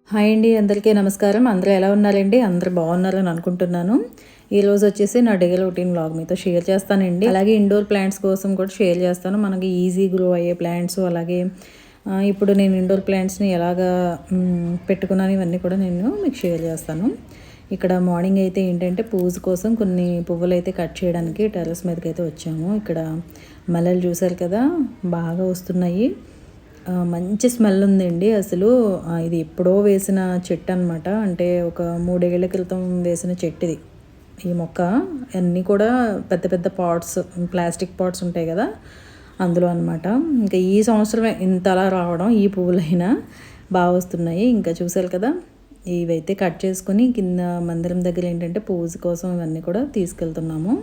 Hi అండి, అందరికీ నమస్కారం. అందరూ ఎలా ఉన్నారండి? అందరూ బాగున్నారని అనుకుంటున్నాను. ఈరోజు వచ్చేసి నా డైలీ రొటీన్ వ్లాగ్ మీతో షేర్ చేస్తానండి. అలాగే ఇండోర్ ప్లాంట్స్ కోసం కూడా షేర్ చేస్తాను. మనకి ఈజీ గ్రో అయ్యే ప్లాంట్స్, అలాగే ఇప్పుడు నేను ఇండోర్ ప్లాంట్స్ని ఎలాగా పెట్టుకున్నాను ఇవన్నీ కూడా నేను మీకు షేర్ చేస్తాను. ఇక్కడ మార్నింగ్ అయితే ఏంటంటే పూజ కోసం కొన్ని పువ్వులు అయితే కట్ చేయడానికి టెర్రస్ మీదకి అయితే వచ్చాము. ఇక్కడ మల్లెలు చూసారు కదా, బాగా వస్తున్నాయి. మంచి స్మెల్ ఉందండి అసలు. ఇది ఎప్పుడో వేసిన చెట్టు అనమాట. అంటే ఒక 3 ఏళ్ల క్రితం వేసిన చెట్టు ఇది. ఈ మొక్క అన్నీ కూడా పెద్ద పెద్ద పాట్స్, ప్లాస్టిక్ పాట్స్ ఉంటాయి కదా, అందులో అనమాట. ఇంకా ఈ సంవత్సరమే ఇంతలా రావడం, ఈ పువ్వులైనా బాగా వస్తున్నాయి. ఇంకా చూసారు కదా, ఇవైతే కట్ చేసుకొని కింద మందిరం దగ్గర ఏంటంటే పూజ కోసం ఇవన్నీ కూడా తీసుకెళ్తున్నాము.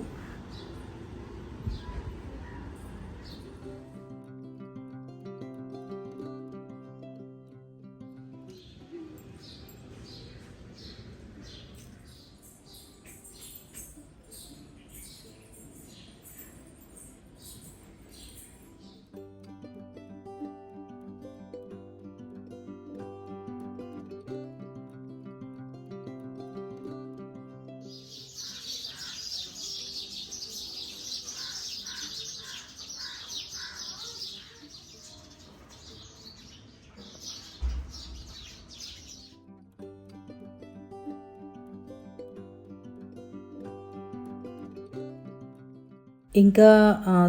ఇంకా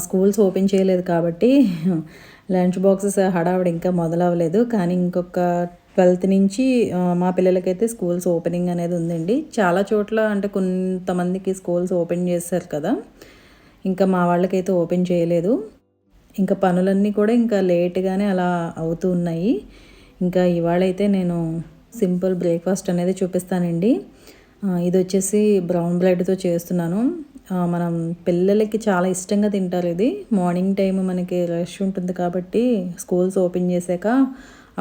స్కూల్స్ ఓపెన్ చేయలేదు కాబట్టి లంచ్ బాక్సెస్ హడావిడి ఇంకా మొదలవ్వలేదు. కానీ ఇంకొక 12th నుంచి మా పిల్లలకైతే స్కూల్స్ ఓపెనింగ్ అనేది ఉందండి. చాలా చోట్ల అంటే కొంతమందికి స్కూల్స్ ఓపెన్ చేశారు కదా, ఇంకా మా వాళ్ళకైతే ఓపెన్ చేయలేదు. ఇంకా పనులన్నీ కూడా ఇంకా లేట్గానే అలా అవుతూ ఉన్నాయి. ఇంకా ఇవాళైతే నేను సింపుల్ బ్రేక్ఫాస్ట్ అనేది చూపిస్తానండి. ఇది వచ్చేసి బ్రౌన్ బ్రెడ్తో చేస్తున్నాను. మనం పిల్లలకి చాలా ఇష్టంగా తింటారు ఇది. మార్నింగ్ టైం మనకి రష్ ఉంటుంది కాబట్టి స్కూల్స్ ఓపెన్ చేశాక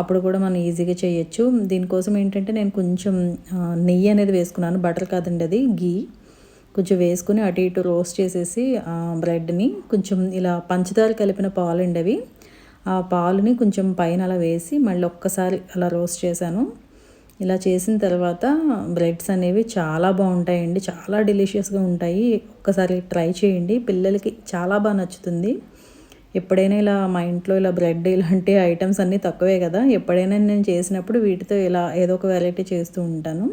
అప్పుడు కూడా మనం ఈజీగా చేయొచ్చు. దీనికోసం ఏంటంటే నేను కొంచెం నెయ్యి అనేది వేసుకున్నాను. బటర్ కాదండి, అది గీ కొంచెం వేసుకుని అటు ఇటు రోస్ట్ చేసేసి బ్రెడ్ని కొంచెం ఇలా పంచదార కలిపిన పాలండి అవి. ఆ పాలుని కొంచెం పైన అలా వేసి మళ్ళీ ఒక్కసారి అలా రోస్ట్ చేశాను. ఇలా చేసిన తర్వాత బ్రెడ్స్ అనేవి చాలా బాగుంటాయండి, చాలా డెలిషియస్గా ఉంటాయి. ఒక్కసారి ట్రై చేయండి, పిల్లలకి చాలా బాగా నచ్చుతుంది. ఎప్పుడైనా ఇలా మా ఇంట్లో ఇలా బ్రెడ్ ఇలాంటి ఐటమ్స్ అన్నీ తక్కువే కదా, ఎప్పుడైనా నేను చేసినప్పుడు వీటితో ఇలా ఏదో ఒక వెరైటీ చేస్తూ ఉంటాను.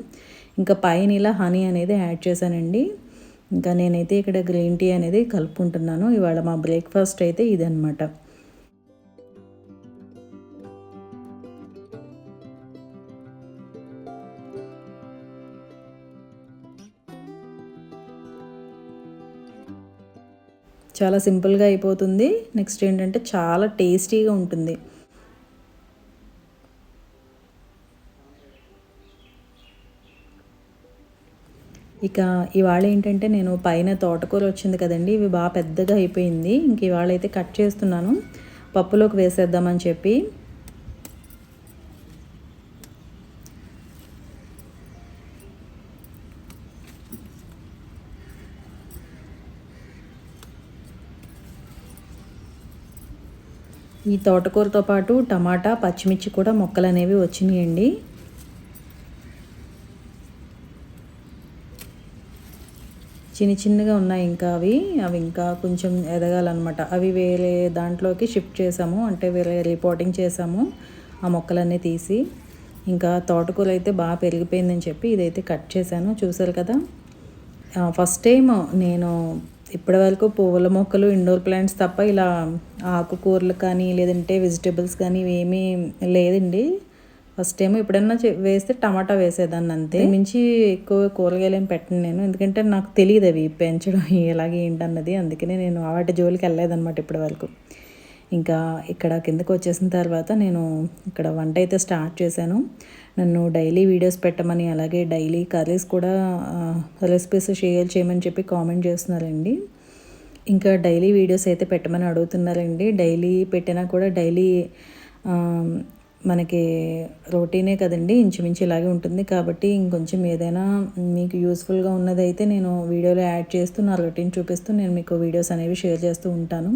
ఇంకా పైన ఇలా హనీ అనేది యాడ్ చేశానండి. ఇంకా నేనైతే ఇక్కడ గ్రీన్ టీ అనేది కలుపుకుంటున్నాను. ఇవాళ మా బ్రేక్ఫాస్ట్ అయితే ఇదనమాట. చాలా సింపుల్గా అయిపోతుంది. నెక్స్ట్ ఏంటంటే చాలా టేస్టీగా ఉంటుంది. ఇక ఇవాళ ఏంటంటే నేను పైన తోటకూర వచ్చింది కదండి, ఇవి బాగా పెద్దగా అయిపోయింది. ఇంక ఇవాళ అయితే కట్ చేస్తున్నాను పప్పులోకి వేసేద్దామని చెప్పి. ఈ తోటకూరతో పాటు టమాటా, పచ్చిమిర్చి కూడా మొక్కలు అనేవి వచ్చినాయండి. చిన్న చిన్నగా ఉన్నాయి ఇంకా అవి ఇంకా కొంచెం ఎదగాలన్నమాట. అవి వేరే దాంట్లోకి షిఫ్ట్ చేసాము, అంటే వేరే రిపోర్టింగ్ చేసాము ఆ మొక్కలన్నీ తీసి. ఇంకా తోటకూర అయితే బాగా పెరిగిపోయిందని చెప్పి ఇదైతే కట్ చేశాను. చూసారు కదా, ఫస్ట్ టైం నేను ఇప్పటివరకు పువ్వుల మొక్కలు, ఇండోర్ ప్లాంట్స్ తప్ప ఇలా ఆకుకూరలు కానీ లేదంటే వెజిటేబుల్స్ కానీ ఇవేమీ లేదండి. ఫస్ట్ టైం ఎప్పుడన్నా వేస్తే టమాటా వేసేదాన్ని, అంతే. మించి ఎక్కువ కూరగాయలు ఏం పెట్టను నేను, ఎందుకంటే నాకు తెలియదు అవి పెంచడం ఎలాగే ఏంటన్నది. అందుకనే నేను వాటి జోలికి వెళ్ళలేదన్నమాట ఇప్పటి వరకు. ఇంకా ఇక్కడ కిందకు వచ్చేసిన తర్వాత నేను ఇక్కడ వంట అయితే స్టార్ట్ చేశాను. నన్ను డైలీ వీడియోస్ పెట్టమని, అలాగే డైలీ కర్రీస్ కూడా రెసిపీస్ షేర్ చేయమని చెప్పి కామెంట్ చేస్తున్నారండి. ఇంకా డైలీ వీడియోస్ అయితే పెట్టమని అడుగుతున్నారండి. డైలీ పెట్టినా కూడా డైలీ మనకి రొటీనే కదండి, ఇంచుమించు ఇలాగే ఉంటుంది. కాబట్టి ఇంకొంచెం ఏదైనా మీకు యూస్ఫుల్గా ఉన్నదైతే నేను వీడియోలో యాడ్ చేస్తూ నా రొటీన్ చూపిస్తూ నేను మీకు వీడియోస్ అనేవి షేర్ చేస్తూ ఉంటాను.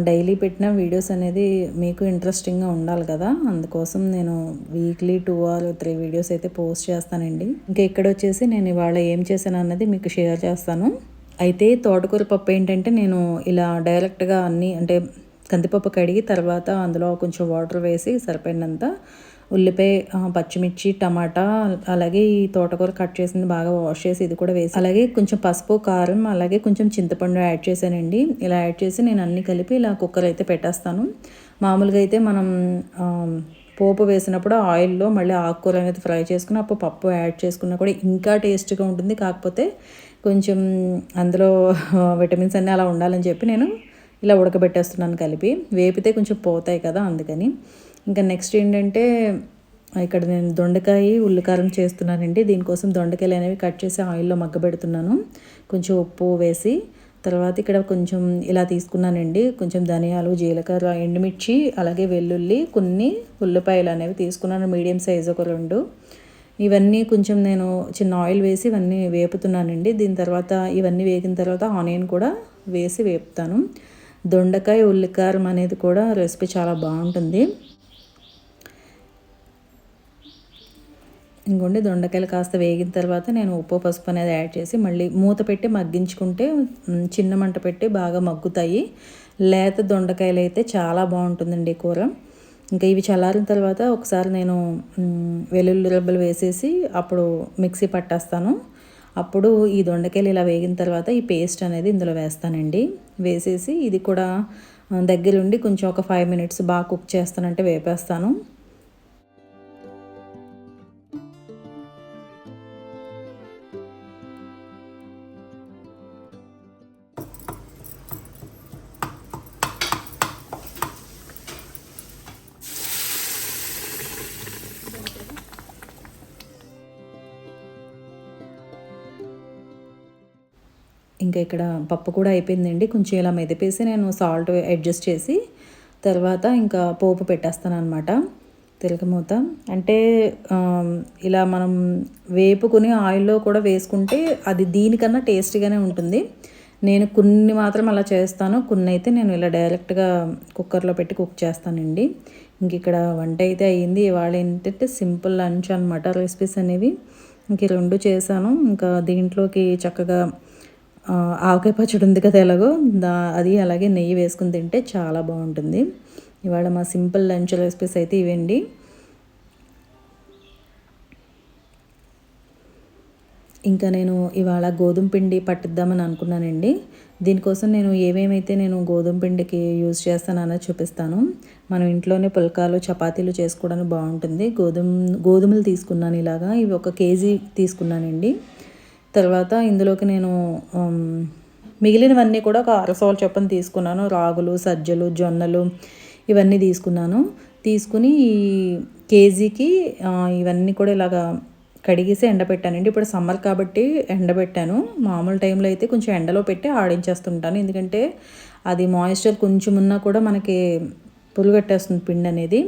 డైలీ పెట్టిన వీడియోస్ అనేది మీకు ఇంట్రెస్టింగ్గా ఉండాలి కదా, అందుకోసం నేను వీక్లీ 2 or 3 వీడియోస్ అయితే పోస్ట్ చేస్తానండి. ఇంకా ఇక్కడ వచ్చేసి నేను ఇవాళ ఏం చేశాను అన్నది మీకు షేర్ చేస్తాను. అయితే తోటకూర పప్పు ఏంటంటే నేను ఇలా డైరెక్ట్గా అన్నీ అంటే కందిపప్పు కడిగి తర్వాత అందులో కొంచెం వాటర్ వేసి సరిపడినంత ఉల్లిపాయ, పచ్చిమిర్చి, టమాటా, అలాగే ఈ తోటకూర కట్ చేసింది బాగా వాష్ చేసి ఇది కూడా వేసి, అలాగే కొంచెం పసుపు, కారం, అలాగే కొంచెం చింతపండు యాడ్ చేశానండి. ఇలా యాడ్ చేసి నేను అన్నీ కలిపి ఇలా కుక్కర్ అయితే పెట్టేస్తాను. మామూలుగా అయితే మనం పోపు వేసినప్పుడు ఆయిల్లో మళ్ళీ ఆకుకూర అనేది ఫ్రై చేసుకుని అప్పుడు పప్పు యాడ్ చేసుకున్నా కూడా ఇంకా టేస్ట్గా ఉంటుంది. కాకపోతే కొంచెం అందులో విటమిన్స్ అన్నీ అలా ఉండాలని చెప్పి నేను ఇలా ఉడకబెట్టేస్తున్నాను కలిపి. వేపితే కొంచెం పోతాయి కదా, అందుకని. ఇంకా నెక్స్ట్ ఏంటంటే ఇక్కడ నేను దొండకాయ ఉల్లికారం చేస్తున్నానండి. దీనికోసం దొండకాయలు అనేవి కట్ చేసి ఆయిల్లో మగ్గబెడుతున్నాను కొంచెం ఉప్పు వేసి. తర్వాత ఇక్కడ కొంచెం ఇలా తీసుకున్నానండి, కొంచెం ధనియాలు, జీలకర్ర, ఎండుమిర్చి, అలాగే వెల్లుల్లి, కొన్ని ఉల్లిపాయలు అనేవి తీసుకున్నాను, మీడియం సైజు ఒక 2. ఇవన్నీ కొంచెం నేను చిన్న ఆయిల్ వేసి ఇవన్నీ వేపుతున్నానండి. దీని తర్వాత ఇవన్నీ వేగిన తర్వాత ఆనియన్ కూడా వేసి వేపుతాను. దొండకాయ ఉల్లికారం అనేది కూడా రెసిపీ చాలా బాగుంటుంది. ఇంకోండి దొండకాయలు కాస్త వేగిన తర్వాత నేను ఉప్పు, పసుపు అనేది యాడ్ చేసి మళ్ళీ మూత పెట్టి మగ్గించుకుంటే చిన్న మంట పెట్టి బాగా మగ్గుతాయి. లేత దొండకాయలు అయితే చాలా బాగుంటుందండి కూర. ఇంకా ఇవి చల్లారిన తర్వాత ఒకసారి నేను వెల్లుల్లి రెబ్బలు వేసేసి అప్పుడు మిక్సీ పట్టేస్తాను. అప్పుడు ఈ దొండకాయలు ఇలా వేగిన తర్వాత ఈ పేస్ట్ అనేది ఇందులో వేస్తానండి. వేసేసి ఇది కూడా దగ్గరుండి కొంచెం ఒక 5 minutes బాగా కుక్ చేస్తానంటే వేపేస్తాను. ఇంకా ఇక్కడ పప్పు కూడా అయిపోయిందండి. కొంచెం ఇలా మెదిపేసి నేను సాల్ట్ అడ్జస్ట్ చేసి తర్వాత ఇంకా పోపు పెట్టేస్తాను అనమాట. తిరగమూత అంటే ఇలా మనం వేపుకుని ఆయిల్లో కూడా వేసుకుంటే అది దీనికన్నా టేస్టీగానే ఉంటుంది. నేను కొన్ని మాత్రం అలా చేస్తాను, కొన్ని అయితే నేను ఇలా డైరెక్ట్గా కుక్కర్లో పెట్టి కుక్ చేస్తానండి. ఇంక ఇక్కడ వంట అయితే అయ్యింది. ఇవాళ ఏంటంటే సింపుల్ లంచ్ అనమాట. రెసిపీస్ అనేవి ఇంక 2 చేశాను. ఇంకా దీంట్లోకి చక్కగా ఆవకాయ పచ్చడి ఉంది కదా ఎలాగో అది, అలాగే నెయ్యి వేసుకుని తింటే చాలా బాగుంటుంది. ఇవాళ మా సింపుల్ లంచ్ రెసిపీస్ అయితే ఇవండి. ఇంకా నేను ఇవాళ గోధుమ పిండి పట్టిద్దామని అనుకున్నానండి. దీనికోసం నేను ఏమేమైతే నేను గోధుమ పిండికి యూజ్ చేస్తానన్నది చూపిస్తాను. మనం ఇంట్లోనే పుల్కాలు, చపాతీలు చేసుకోవడానికి బాగుంటుంది. గోధుమలు తీసుకున్నాను ఇలాగా, ఇవి 1 kg తీసుకున్నానండి. తర్వాత ఇందులోకి నేను మిగిలినవన్నీ కూడా ఒక అరసోల చొప్పున తీసుకున్నాను. రాగులు, సజ్జలు, జొన్నలు ఇవన్నీ తీసుకున్నాను. తీసుకుని ఈ కేజీకి ఇవన్నీ కూడా ఇలాగా కడిగేసి ఎండబెట్టానండి. ఇప్పుడు సమ్మర్ కాబట్టి ఎండబెట్టాను. మామూలు టైంలో అయితే కొంచెం ఎండలో పెట్టి ఆడించేస్తుంటాను, ఎందుకంటే అది మాయిశ్చర్ కొంచెం ఉన్నా కూడా మనకి పురుగట్టేస్తుంది పిండి అనేది.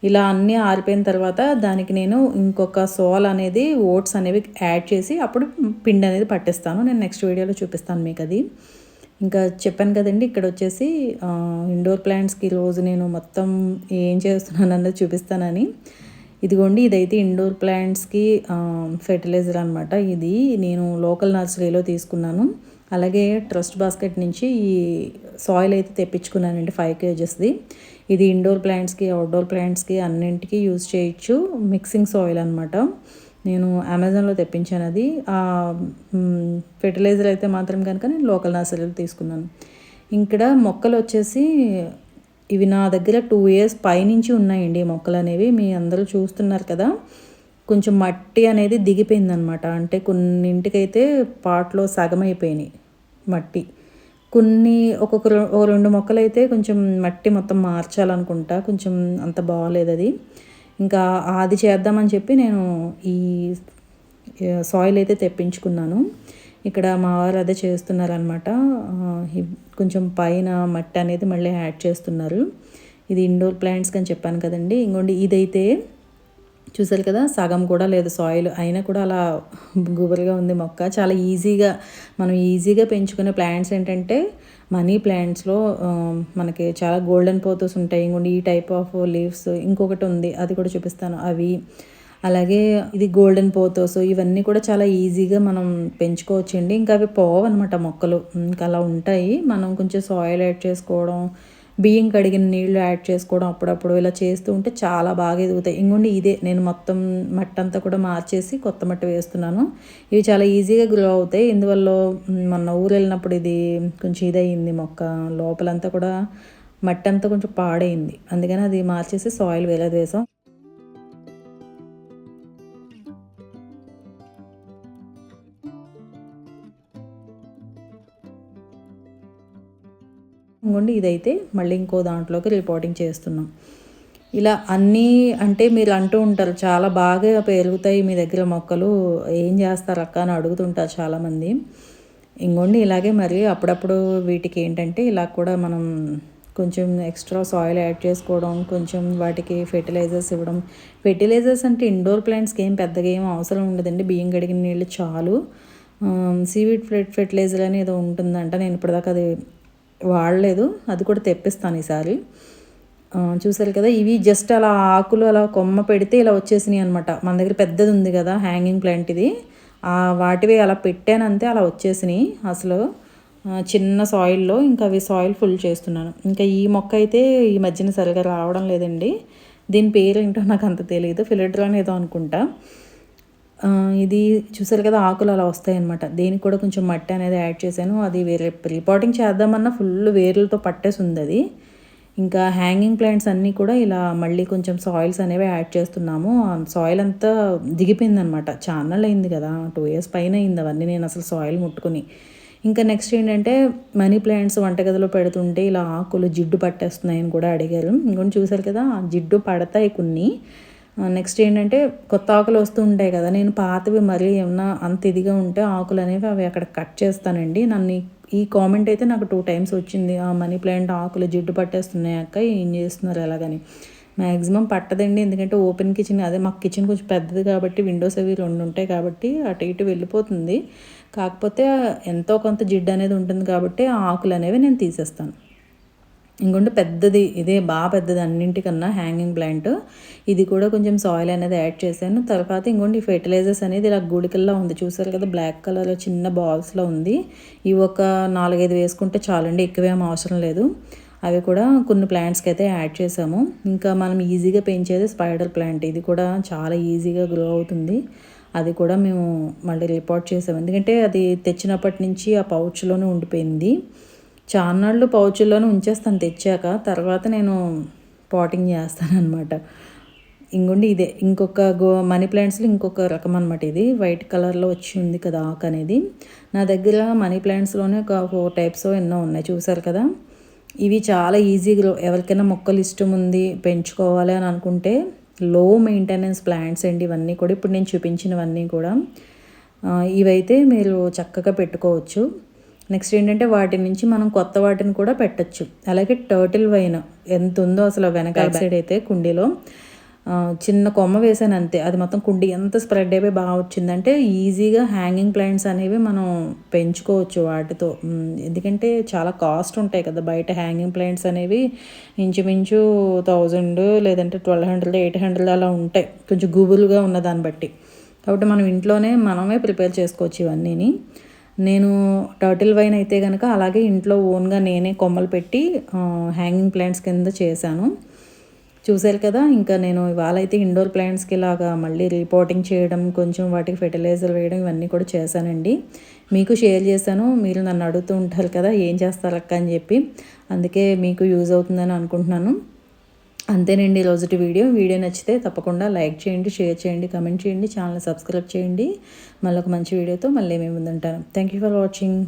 ఇలా అన్నీ ఆరిపోయిన తర్వాత దానికి నేను ఇంకొక సోల్ అనేది ఓట్స్ అనేవి యాడ్ చేసి అప్పుడు పిండి అనేది పట్టిస్తాను. నేను నెక్స్ట్ వీడియోలో చూపిస్తాను మీకు అది. ఇంకా చెప్పాను కదండి, ఇక్కడ వచ్చేసి ఇండోర్ ప్లాంట్స్కి రోజు నేను మొత్తం ఏం చేస్తున్నాను అన్నది చూపిస్తానని. ఇదిగోండి, ఇదైతే ఇండోర్ ప్లాంట్స్కి ఫెర్టిలైజర్ అనమాట. ఇది నేను లోకల్ నర్సరీలో తీసుకున్నాను. అలాగే ట్రస్ట్ బాస్కెట్ నుంచి ఈ సాయిల్ అయితే తెప్పించుకున్నానండి 5 kgsది. ఇది ఇండోర్ ప్లాంట్స్కి, అవుట్డోర్ ప్లాంట్స్కి అన్నింటికి యూజ్ చేయొచ్చు. మిక్సింగ్ సాయిల్ అనమాట. నేను అమెజాన్లో తెప్పించాను అది. ఫెర్టిలైజర్ అయితే మాత్రం కనుక నేను లోకల్ నర్సరీలో తీసుకున్నాను. ఇక్కడ మొక్కలు వచ్చేసి ఇవి నా దగ్గర 2 years పైనుంచి ఉన్నాయండి మొక్కలు అనేవి. మీ అందరూ చూస్తున్నారు కదా, కొంచెం మట్టి అనేది దిగిపోయిందనమాట. అంటే కొన్నింటికైతే పాట్లో సగం అయిపోయినాయి మట్టి. కొన్ని ఒక 2 మొక్కలు అయితే కొంచెం మట్టి మొత్తం మార్చాలనుకుంటా, కొంచెం అంత బాగోలేదు అది. ఇంకా అది చేద్దామని చెప్పి నేను ఈ సాయిల్ అయితే తెప్పించుకున్నాను. ఇక్కడ మా వారు అదే చేస్తున్నారనమాట. కొంచెం పైన మట్టి అనేది మళ్ళీ యాడ్ చేస్తున్నారు. ఇది ఇండోర్ ప్లాంట్స్కి అని చెప్పాను కదండి. ఇంకోండి ఇదైతే చూసారు కదా, సగం కూడా లేదు సాయిల్, అయినా కూడా అలా గుబురుగా ఉంది మొక్క. చాలా ఈజీగా మనం ఈజీగా పెంచుకునే ప్లాంట్స్ ఏంటంటే మనీ ప్లాంట్స్లో మనకి చాలా గోల్డెన్ పోతోస్ ఉంటాయి. ఇంకోటి ఈ టైప్ ఆఫ్ లీవ్స్ ఇంకొకటి ఉంది, అది కూడా చూపిస్తాను. అవి అలాగే ఇది గోల్డెన్ పోతోస్, ఇవన్నీ కూడా చాలా ఈజీగా మనం పెంచుకోవచ్చండి. ఇంకా అవి పోవన్నమాట మొక్కలు, ఇంకా అలా ఉంటాయి. మనం కొంచెం సాయిల్ యాడ్ చేసుకోవడం, బియ్యం కడిగిన నీళ్లు యాడ్ చేసుకోవడం అప్పుడప్పుడు ఇలా చేస్తూ ఉంటే చాలా బాగా ఎదుగుతాయి. ఇంకోండి ఇదే నేను మొత్తం మట్టి అంతా కూడా మార్చేసి కొత్త మట్టి వేస్తున్నాను. ఇవి చాలా ఈజీగా గ్రో అవుతాయి. ఇందువల్ల మొన్న ఊరు వెళ్ళినప్పుడు ఇది కొంచెం ఇదయింది మొక్క, లోపలంతా కూడా మట్టి అంతా కొంచెం పాడైంది. అందుకని అది మార్చేసి సాయిల్ వేరేది వేసాం. ఇంకోండి ఇదైతే మళ్ళీ ఇంకో దాంట్లోకి రిపోర్టింగ్ చేస్తున్నాం. ఇలా అన్నీ అంటే మీరు అంటూ ఉంటారు చాలా బాగా పెరుగుతాయి మీ దగ్గర మొక్కలు, ఏం చేస్తారు అక్క అని అడుగుతుంటారు చాలామంది. ఇంకోండి ఇలాగే మరి అప్పుడప్పుడు వీటికి ఏంటంటే ఇలా కూడా మనం కొంచెం ఎక్స్ట్రా సాయిల్ యాడ్ చేసుకోవడం, కొంచెం వాటికి ఫెర్టిలైజర్స్ ఇవ్వడం. ఫెర్టిలైజర్స్ అంటే ఇండోర్ ప్లాంట్స్కి ఏం పెద్దగా ఏం అవసరం ఉండదండి, బియ్యం కడిగిన నీళ్ళు చాలు. సీవీడ్ ఫెర్టిలైజర్ అని ఏదో ఉంటుందంట, నేను ఇప్పటిదాకా అది వాడలేదు, అది కూడా తెప్పిస్తాను ఈసారి. చూసారు కదా, ఇవి జస్ట్ అలా ఆకులు అలా కొమ్మ పెడితే ఇలా వచ్చేసినాయి అనమాట. మన దగ్గర పెద్దది ఉంది కదా హ్యాంగింగ్ ప్లాంట్, ఇది వాటివి అలా పెట్టానంతే అలా వచ్చేసినాయి. అసలు చిన్న సాయిల్లో ఇంకా అవి సాయిల్ ఫుల్ చేస్తున్నాను. ఇంకా ఈ మొక్క అయితే ఈ మధ్యన సరిగా రావడం లేదండి, దీని పేరు ఏంటో నాకు అంత తెలియదు, ఫిలిడ్రాన్ ఏదో అనుకుంటా. ఇది చూసారు కదా, ఆకులు అలా వస్తాయన్నమాట. దీనికి కూడా కొంచెం మట్టి అనేది యాడ్ చేశాను. అది వేరే రిపోర్టింగ్ చేద్దామన్నా ఫుల్ వేర్లతో పట్టేసి ఉంది అది. ఇంకా హ్యాంగింగ్ ప్లాంట్స్ అన్నీ కూడా ఇలా మళ్ళీ కొంచెం సాయిల్స్ అనేవి యాడ్ చేస్తున్నాము. సాయిల్ అంతా దిగిపోయిందనమాట, ఛానల్ అయింది కదా, 2 years పైన అయింది అవన్నీ నేను అసలు సాయిల్ ముట్టుకుని. ఇంకా నెక్స్ట్ ఏంటంటే మనీ ప్లాంట్స్ వంటగదిలో పెడుతుంటే ఇలా ఆకులు జిడ్డు పట్టేస్తున్నాయని కూడా అడిగారు. ఇంకొన్ని చూసారు కదా, జిడ్డు పడతాయి కొన్ని. నెక్స్ట్ ఏంటంటే కొత్త ఆకులు వస్తూ ఉంటాయి కదా, నేను పాతవి మరీ ఏమన్నా అంత ఇదిగా ఉంటే ఆకులు అనేవి అవి అక్కడ కట్ చేస్తానండి. నన్ను ఈ కామెంట్ అయితే నాకు 2 times వచ్చింది, ఆ మనీ ప్లాంట్ ఆకులు జిడ్డు పట్టేస్తున్నాయి అక్క, ఏం చేస్తున్నారు ఎలాగని. మ్యాక్సిమం పట్టదండి, ఎందుకంటే ఓపెన్ కిచెన్, అదే మాకు కిచెన్ కొంచెం పెద్దది కాబట్టి విండోస్ అవి 2 ఉంటాయి కాబట్టి అటు ఇటు వెళ్ళిపోతుంది. కాకపోతే ఎంతో కొంత జిడ్డు అనేది ఉంటుంది కాబట్టి ఆ ఆకులు అనేవి నేను తీసేస్తాను. ఇంకొంటే పెద్దది, ఇదే బాగా పెద్దది అన్నింటికన్నా హ్యాంగింగ్ ప్లాంట్. ఇది కూడా కొంచెం సాయిల్ అనేది యాడ్ చేశాను. తర్వాత ఇంకొంటి ఫెర్టిలైజర్స్ అనేది ఇలా గుడికల్లా ఉంది, చూసారు కదా, బ్లాక్ కలర్లో చిన్న బాల్స్లో ఉంది. ఇవి ఒక 4-5 వేసుకుంటే చాలండి, ఎక్కువేం అవసరం లేదు. అవి కూడా కొన్ని ప్లాంట్స్కి అయితే యాడ్ చేసాము. ఇంకా మనం ఈజీగా పెంచేది స్పైడర్ ప్లాంట్, ఇది కూడా చాలా ఈజీగా గ్రో అవుతుంది. అది కూడా మేము మళ్ళీ రిపోర్ట్ చేసాము, ఎందుకంటే అది తెచ్చినప్పటి నుంచి ఆ పౌచ్లోనే ఉండిపోయింది. చాన్నాళ్ళు పౌచుల్లోనే ఉంచేస్తాను తెచ్చాక, తర్వాత నేను పాటింగ్ చేస్తానన్నమాట. ఇంకోండి ఇదే ఇంకొక మనీ ప్లాంట్స్లో ఇంకొక రకం అనమాట. ఇది వైట్ కలర్లో వచ్చి ఉంది కదా ఆకు అనేది. నా దగ్గర మనీ ప్లాంట్స్లోనే ఒక 4 types ఎన్నో ఉన్నాయి, చూసారు కదా. ఇవి చాలా ఈజీగా ఎవరికైనా మొక్కలు ఇష్టం ఉంది పెంచుకోవాలి అని అనుకుంటే లో మెయింటెనెన్స్ ప్లాంట్స్ అండి ఇవన్నీ కూడా. ఇప్పుడు నేను చూపించినవన్నీ కూడా ఇవైతే మీరు చక్కగా పెట్టుకోవచ్చు. నెక్స్ట్ ఏంటంటే వాటి నుంచి మనం కొత్త వాటిని కూడా పెట్టచ్చు. అలాగే టర్టిల్ వైన్ ఎంత ఉందో అసలు వెనకాల సైడ్ అయితే కుండీలో చిన్న కొమ్మ వేసాను అంతే, అది మొత్తం కుండీ ఎంత స్ప్రెడ్ అయిపోయి బాగా వచ్చిందంటే ఈజీగా హ్యాంగింగ్ ప్లాంట్స్ అనేవి మనం పెంచుకోవచ్చు వాటితో. ఎందుకంటే చాలా కాస్ట్ ఉంటాయి కదా బయట హ్యాంగింగ్ ప్లాంట్స్ అనేవి, ఇంచుమించు 1000 లేదంటే 1200 800 అలా ఉంటాయి, కొంచెం గుబులుగా ఉన్న దాన్ని బట్టి. కాబట్టి మనం ఇంట్లోనే మనమే ప్రిపేర్ చేసుకోవచ్చు ఇవన్నీని. నేను టర్టిల్ వైన్ అయితే కనుక అలాగే ఇంట్లో ఓన్గా నేనే కొమ్మలు పెట్టి హ్యాంగింగ్ ప్లాంట్స్ కింద చేశాను, చూసారు కదా. ఇంకా నేను ఇవాళ అయితే ఇండోర్ ప్లాంట్స్కి ఇలాగా మళ్ళీ రిపోర్టింగ్ చేయడం, కొంచెం వాటికి ఫెర్టిలైజర్ వేయడం ఇవన్నీ కూడా చేశానండి. మీకు షేర్ చేశాను, మీరు నన్ను అడుగుతూ ఉంటారు కదా ఏం చేస్తారక్క అని చెప్పి, అందుకే మీకు యూజ్ అవుతుందని అనుకుంటున్నాను. అంతేనండి రోజుటి వీడియో నచ్చితే తప్పకుండా లైక్ చేయండి, షేర్ చేయండి, కమెంట్ చేయండి, ఛానల్ సబ్స్క్రైబ్ చేయండి. మళ్ళీ ఒక మంచి వీడియోతో మళ్ళీ మేము ముందుంటాను. Thank you for watching.